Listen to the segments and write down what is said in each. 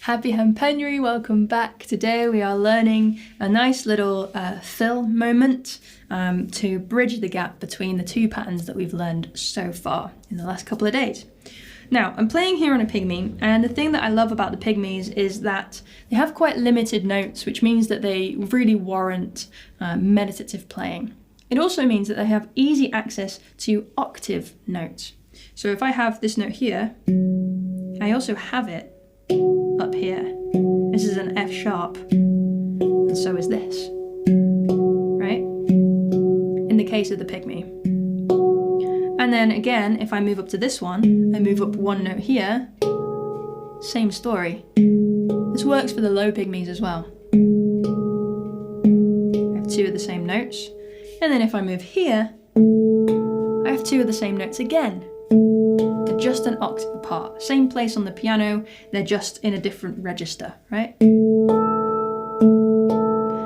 Happy handpanuary, welcome back. Today we are learning a nice little fill moment to bridge the gap between the two patterns that we've learned so far in the last couple of days. Now, I'm playing here on a Pygmy, and the thing that I love about the Pygmies is that they have quite limited notes, which means that they really warrant meditative playing. It also means that they have easy access to octave notes. So if I have this note here, I also have it up here. This is an F sharp, and so is this, right? In the case of the Pygmy. And then again, if I move up to this one, I move up one note here, same story. This works for the low Pygmies as well. I have two of the same notes. And then if I move here, I have two of the same notes again. They're just an octave apart. Same place on the piano, they're just in a different register, right?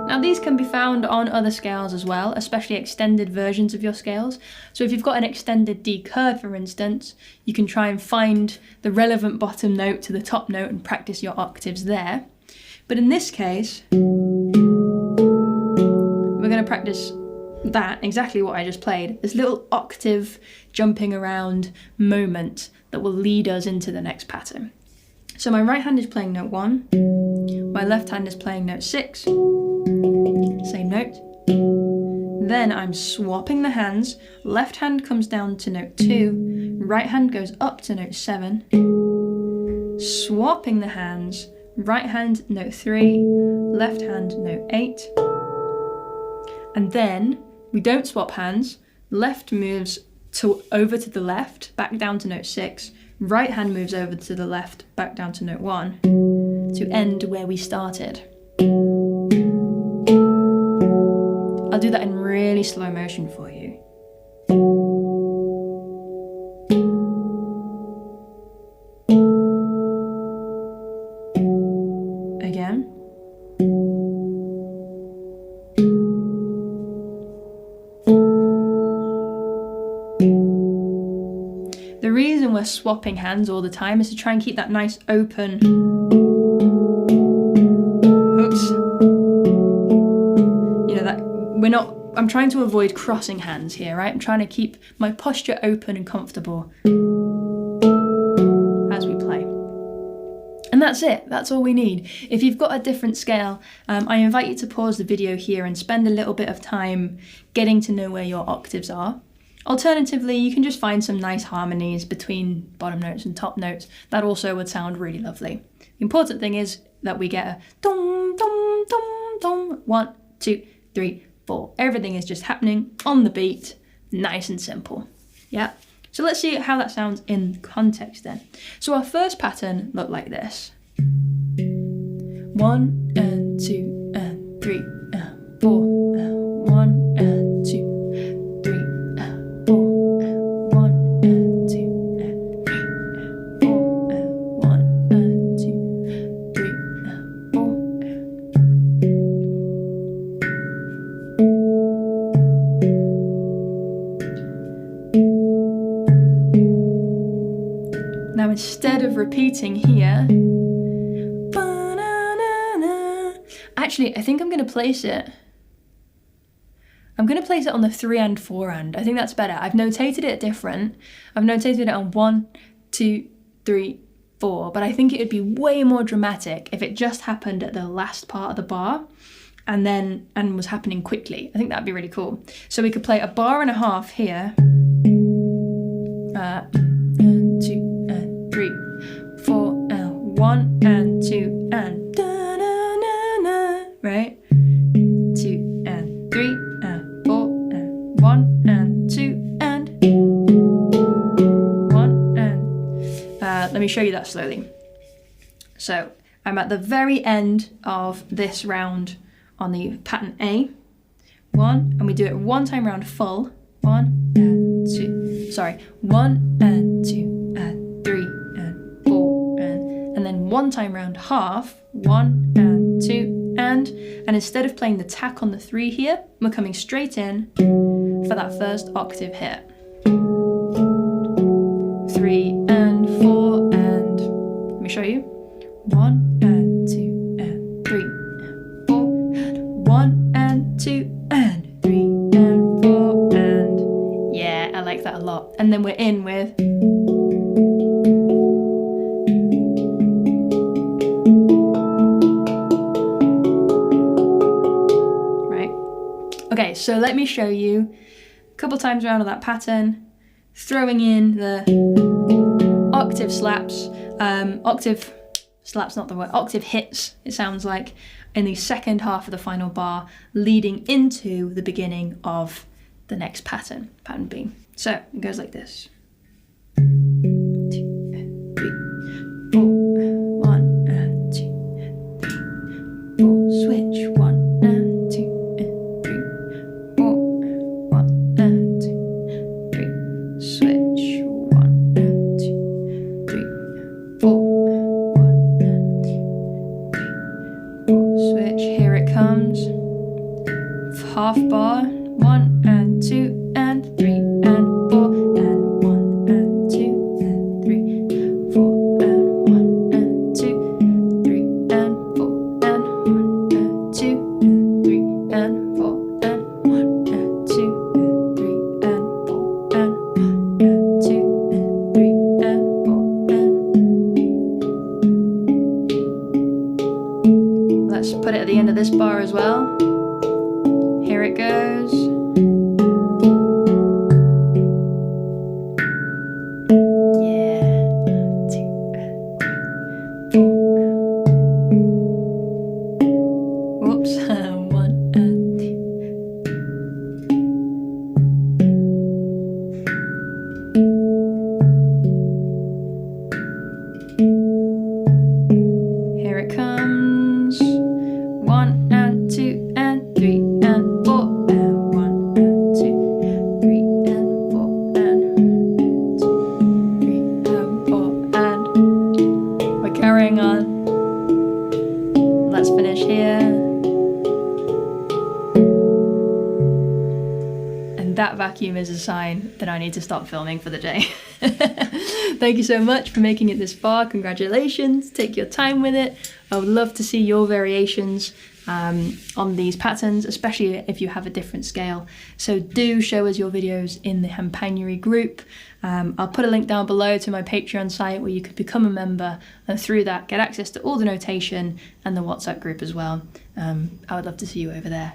Now these can be found on other scales as well, especially extended versions of your scales. So if you've got an extended D chord, for instance, you can try and find the relevant bottom note to the top note and practice your octaves there. But in this case, we're going to practice that, exactly what I just played, this little octave jumping around moment that will lead us into the next pattern. So my right hand is playing note 1, my left hand is playing note 6, same note. Then I'm swapping the hands, left hand comes down to note 2, right hand goes up to note 7, swapping the hands, right hand note 3, left hand note 8, and then we don't swap hands, left moves over to the left, back down to note 6, right hand moves over to the left, back down to note 1, to end where we started. I'll do that in really slow motion for you. Again. The reason we're swapping hands all the time is to try and keep that nice open. Oops. You know, that I'm trying to avoid crossing hands here, right? I'm trying to keep my posture open and comfortable as we play. And that's it, that's all we need. If you've got a different scale, I invite you to pause the video here and spend a little bit of time getting to know where your octaves are. Alternatively, you can just find some nice harmonies between bottom notes and top notes. That also would sound really lovely. The important thing is that we get a dum, dum, dum, dum, 1, 2, 3, 4. Everything is just happening on the beat, nice and simple. Yeah. So let's see how that sounds in context then. So our first pattern looked like this. 1 and 2 and 3 and 4 and 1 and 2. Now instead of repeating here, actually I think I'm going to place it on the 3 and 4 and. I think that's better. I've notated it different. I've notated it on 1, 2, 3, 4, but I think it would be way more dramatic if it just happened at the last part of the bar and was happening quickly. I think that'd be really cool. So we could play a bar and a half here. 2 and 3, 4 and 1 and 2 and da-na-na-na, right? 2 and 3 and 4 and 1 and 2 and 1 and let me show you that slowly. So I'm at the very end of this round on the pattern A, 1, and we do it one time round full, 1 and 2, sorry, 1 and 2 and 3 and 4 and then one time round half, 1 and 2 and instead of playing the tack on the 3 here, we're coming straight in for that first octave here. 3 and 4 and, let me show you, 1 and and then we're in with. Right. Okay, so let me show you a couple times around of that pattern, throwing in the octave slaps, octave slaps, not the word, octave hits, it sounds like, in the second half of the final bar, leading into the beginning of the next pattern, pattern B. So it goes like this. 2 and 3, 4, 1 and 2 and 3, 4, switch, 1 and 2 and 3, 4, 1 and 2, 3, switch, 1 and 2, 3, 4, 1 and 2, 3, 4, switch. Here it comes. Half bar, 1 and 2 and 3 and 4 and 1 and 2 and 3, 4 and 1 and 2, 3 and 4 and 1 and 2 and 3 and 4 and 1 and 2 and 3 and 4 and 1 and 2 and 3 and 4 and. Let's put it at the end of this bar as well. Here it goes. Yeah. 2 and 3, 4. Whoops. 1 and 2. Here it comes. 1 and 2 and 3 and 4 and 1 and 2, 3 and 4 and 2, 3 and 4 and. We're carrying on. Let's finish here. And that vacuum is a sign that I need to stop filming for the day. Thank you so much for making it this far. Congratulations. Take your time with it. I would love to see your variations on these patterns, especially if you have a different scale. So do show us your videos in the handpanuary group. I'll put a link down below to my Patreon site where you could become a member, and through that get access to all the notation and the WhatsApp group as well. I would love to see you over there.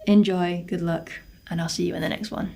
Enjoy, good luck, and I'll see you in the next one.